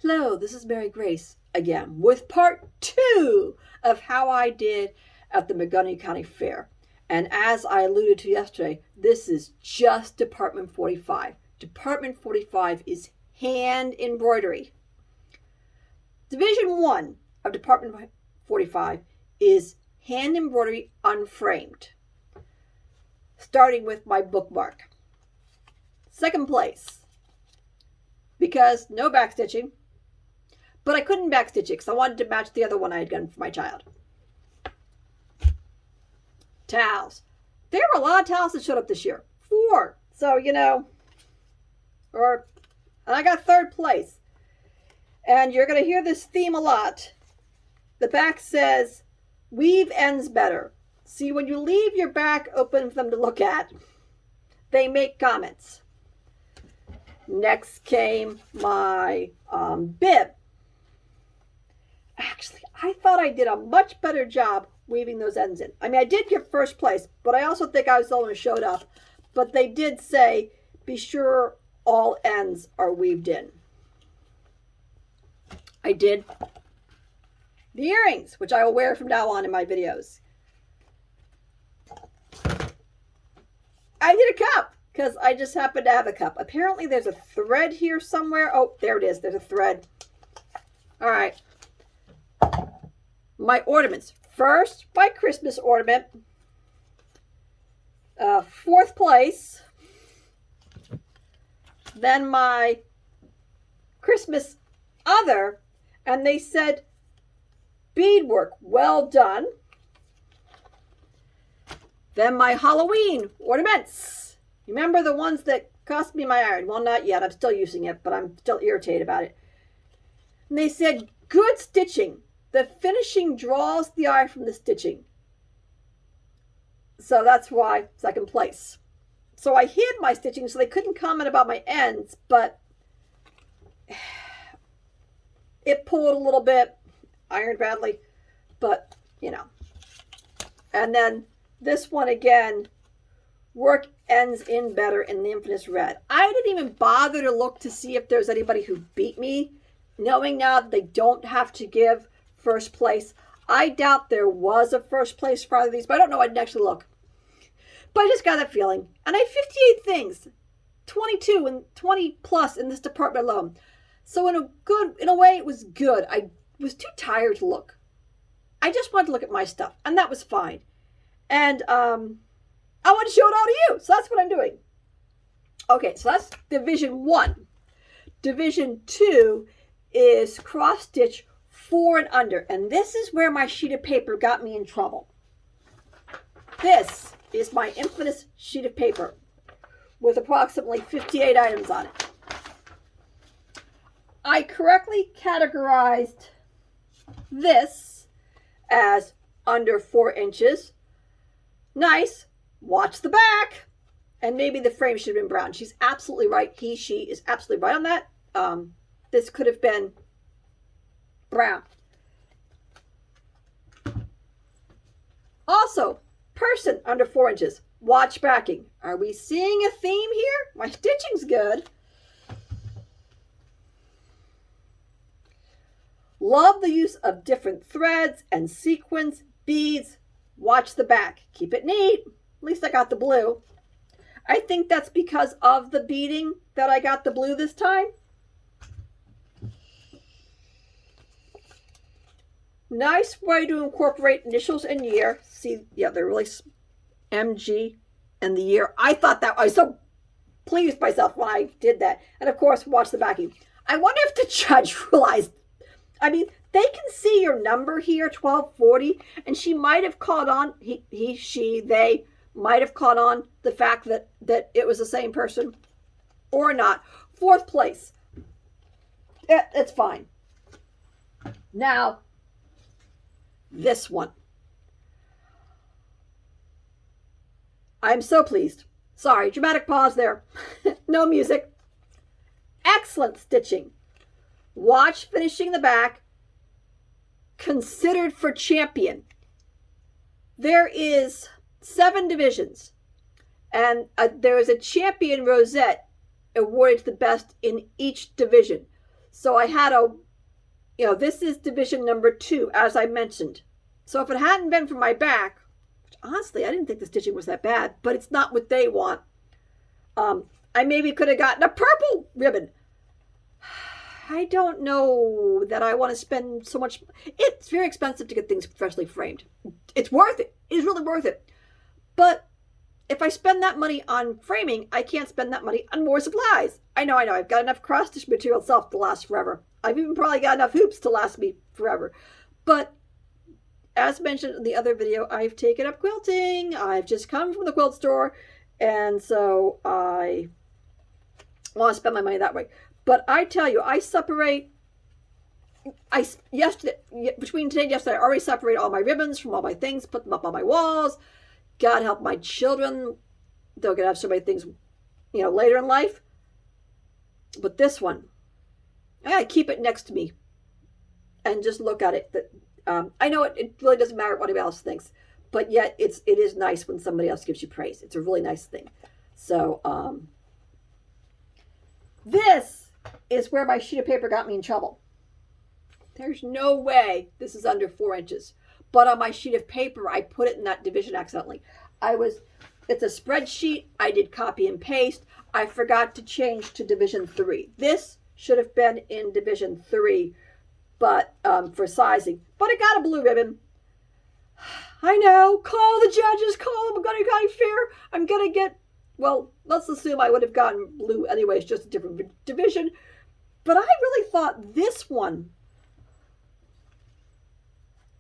Hello, this is Mary Grace again with part 2 of how I did at the Montgomery County Fair. And as I alluded to yesterday, this is just Department 45. Department 45 is hand embroidery. Division 1 of Department 45 is hand embroidery unframed, starting with my bookmark. Second place, because no backstitching, but I couldn't backstitch it because I wanted to match the other one I had done for my child. Towels. There were a lot of towels that showed up this year. 4. So, and I got third place. And you're going to hear this theme a lot. The back says, weave ends better. See, when you leave your back open for them to look at, they make comments. Next came my bib. Actually, I thought I did a much better job weaving those ends in. I mean, I did get first place, but I also think I was the one who showed up. But they did say, be sure all ends are weaved in. I did the earrings, which I will wear from now on in my videos. I did a cup, because I just happen to have a cup. Apparently there's a thread here somewhere. Oh, there it is. There's a thread. All right. My ornaments. First, my Christmas ornament. 4th place. Then my Christmas other. And they said, beadwork, well done. Then my Halloween ornaments. Remember the ones that cost me my iron? Well, not yet. I'm still using it, but I'm still irritated about it. And they said, good stitching. The finishing draws the eye from the stitching. So that's why 2nd place. So I hid my stitching so they couldn't comment about my ends, but it pulled a little bit, ironed badly, but And then this one again, work ends in better in the Infinite Red. I didn't even bother to look to see if there's anybody who beat me, knowing now that they don't have to give first place. I doubt there was a first place for either of these, but I don't know. I didn't actually look. But I just got that feeling. And I have 58 things, 22 and 20 plus in this department alone. So in a way, it was good. I was too tired to look. I just wanted to look at my stuff, and that was fine. And I want to show it all to you. So that's what I'm doing. Okay, so that's Division 1. Division 2 is cross stitch 4 and under. And this is where my sheet of paper got me in trouble. This is my infamous sheet of paper with approximately 58 items on it. I correctly categorized this as under 4 inches. Nice. Watch the back. And maybe the frame should have been brown. She's absolutely right. She is absolutely right on that. This could have been brown. Also, person under 4 inches. Watch backing. Are we seeing a theme here? My stitching's good. Love the use of different threads and sequins, beads. Watch the back. Keep it neat. At least I got the blue. I think that's because of the beading that I got the blue this time. Nice way to incorporate initials and year. See, yeah, they're really MG and the year. I thought that I was so pleased myself when I did that. And of course, watch the backing. I wonder if the judge realized, I mean, they can see your number here, 1240, and she might have caught on, they might have caught on the fact that it was the same person or not. 4th place. It's fine. Now, this one. I'm so pleased. Sorry, dramatic pause there. No music. Excellent stitching. Watch finishing the back. Considered for champion. There is 7 divisions, and there is a champion rosette awarded to the best in each division. So I had this is division number 2, as I mentioned. So if it hadn't been for my back, which honestly, I didn't think the stitching was that bad, but it's not what they want. I maybe could have gotten a purple ribbon. I don't know that I want to spend so much. It's very expensive to get things professionally framed. It's worth it. It's really worth it. But if I spend that money on framing, I can't spend that money on more supplies. I know. I've got enough cross-stitch material itself to last forever. I've even probably got enough hoops to last me forever. But as mentioned in the other video, I've taken up quilting. I've just come from the quilt store. And so I want to spend my money that way. But I tell you, between today and yesterday, I already separated all my ribbons from all my things, put them up on my walls. God help my children. They're going to have so many things, later in life. But this one, I got to keep it next to me and just look at it. I know it really doesn't matter what anybody else thinks, but yet it is nice when somebody else gives you praise. It's a really nice thing. So this is where my sheet of paper got me in trouble. There's no way this is under 4 inches. But on my sheet of paper, I put it in that division accidentally. It's a spreadsheet. I did copy and paste. I forgot to change to division 3. This should have been in division 3, but for sizing. But it got a blue ribbon. I know. Call the judges. Call them. Montgomery County Fair. I'm going to get, well, let's assume I would have gotten blue anyways, just a different division. But I really thought this one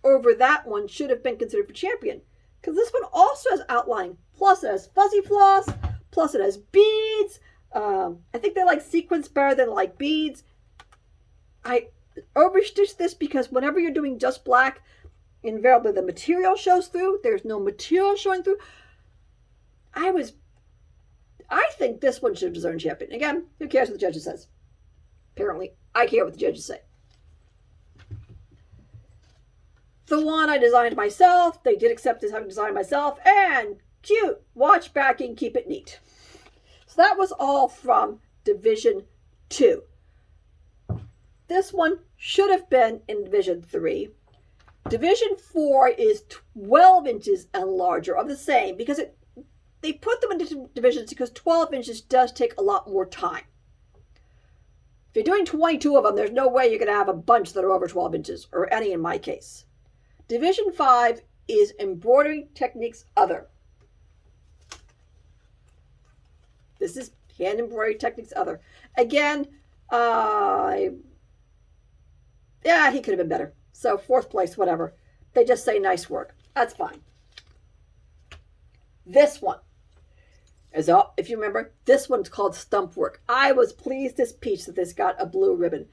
over that one should have been considered for champion. Because this one also has outline. Plus it has fuzzy floss. Plus it has beads. I think they like sequins better than like beads. I overstitched this because whenever you're doing just black, invariably the material shows through. There's no material showing through. I think this one should have deserved champion. Again, who cares what the judges says? Apparently, I care what the judges say. The one I designed myself, they did accept as having designed myself, and cute, watch backing, keep it neat. So that was all from Division 2. This one should have been in Division 3. Division 4 is 12 inches and larger, of the same, because they put them into divisions because 12 inches does take a lot more time. If you're doing 22 of them, there's no way you're going to have a bunch that are over 12 inches, or any in my case. Division 5 is Embroidery Techniques Other. This is Hand Embroidery Techniques Other. Again, he could have been better. So 4th place, whatever. They just say nice work. That's fine. This one is, if you remember, this one's called Stump Work. I was pleased as peach that this got a blue ribbon.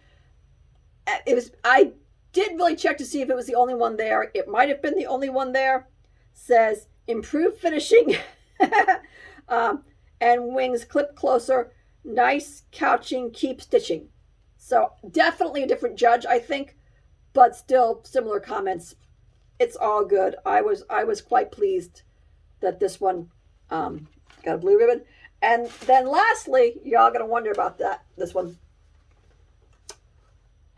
I didn't really check to see if it was the only one there. It might have been the only one there. Says improved finishing and wings clip closer. Nice couching, keep stitching. So definitely a different judge, I think, but still similar comments. It's all good. I was quite pleased that this one got a blue ribbon. And then lastly, y'all gonna wonder about this one.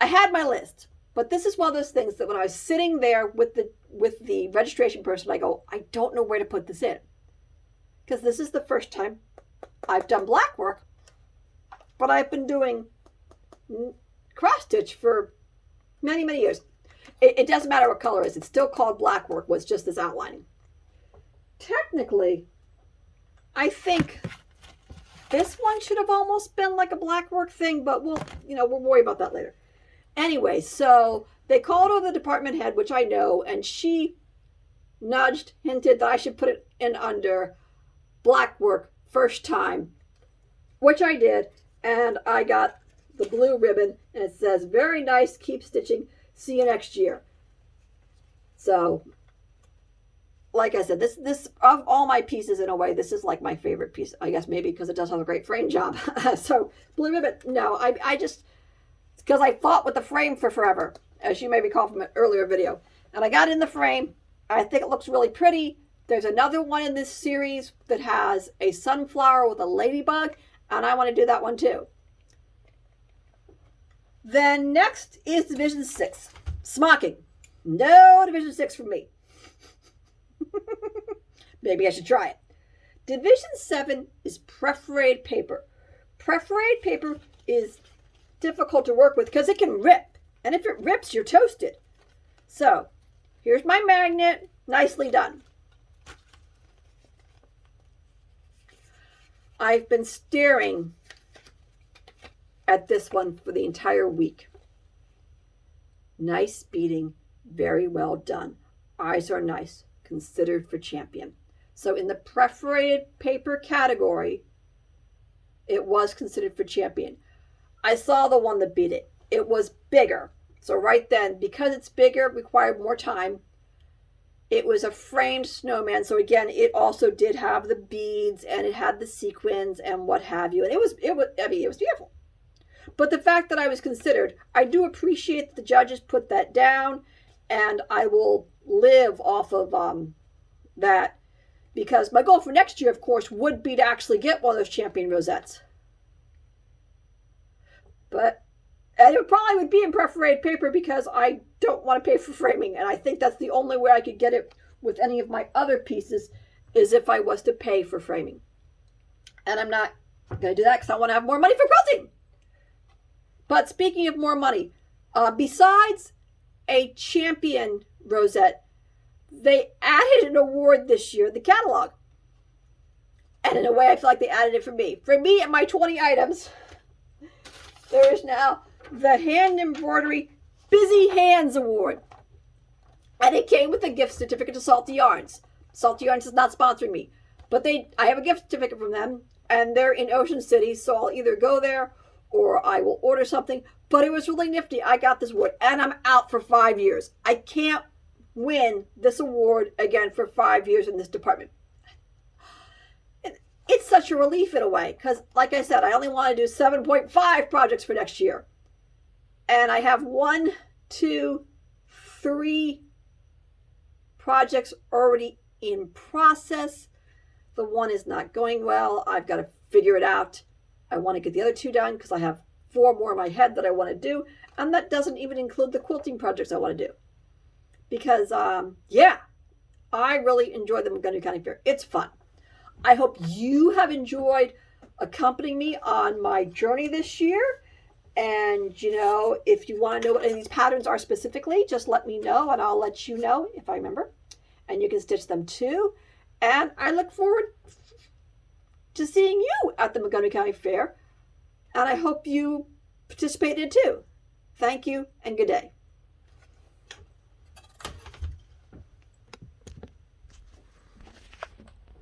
I had my list, but this is one of those things that when I was sitting there with the registration person, I go, I don't know where to put this in. Because this is the first time I've done black work, but I've been doing cross stitch for many, many years. It doesn't matter what color it is. It's still called black work, was just this outlining. Technically, I think this one should have almost been like a black work thing, but we'll worry about that later. Anyway, so they called over the department head, which I know, and she hinted that I should put it in under black work first time, which I did, and I got the blue ribbon, and it says, very nice, keep stitching, see you next year. So, like I said, this of all my pieces, in a way, this is like my favorite piece, I guess, maybe because it does have a great frame job. So, blue ribbon, no, I just, because I fought with the frame for forever, as you may recall from an earlier video. And I got in the frame. I think it looks really pretty. There's another one in this series that has a sunflower with a ladybug, and I want to do that one too. Then next is Division 6. Smocking. No Division 6 for me. Maybe I should try it. Division 7 is perforated paper. Perforated paper is difficult to work with because it can rip. And if it rips, you're toasted. So, here's my magnet. Nicely done. I've been staring at this one for the entire week. Nice beading. Very well done. Eyes are nice. Considered for champion. So in the perforated paper category, it was considered for champion. I saw the one that beat it. It was bigger. So right then, because it's bigger, it required more time. It was a framed snowman. So again, it also did have the beads and it had the sequins and what have you. And it was beautiful. But the fact that I was considered, I do appreciate that the judges put that down, and I will live off of that, because my goal for next year, of course, would be to actually get one of those champion rosettes. And it probably would be in perforated paper because I don't want to pay for framing, and I think that's the only way I could get it with any of my other pieces is if I was to pay for framing. And I'm not going to do that because I want to have more money for quilting. But speaking of more money, besides a champion rosette, they added an award this year, the catalog. And in a way, I feel like they added it for me. For me and my 20 items, there is now the Hand Embroidery Busy Hands Award. And it came with a gift certificate to Salty Yarns. Salty Yarns is not sponsoring me. But I have a gift certificate from them, and they're in Ocean City, so I'll either go there or I will order something. But it was really nifty. I got this award, and I'm out for 5 years. I can't win this award again for 5 years in this department. It's such a relief in a way, because like I said, I only want to do 7.5 projects for next year. And I have 1, 2, 3 projects already in process. The one is not going well. I've got to figure it out. I want to get the other 2 done because I have 4 more in my head that I want to do. And that doesn't even include the quilting projects I want to do. Because, I really enjoy the Montgomery County Fair. It's fun. I hope you have enjoyed accompanying me on my journey this year. And, if you want to know what any of these patterns are specifically, just let me know and I'll let you know if I remember. And you can stitch them too. And I look forward to seeing you at the Montgomery County Fair. And I hope you participate in it too. Thank you and good day.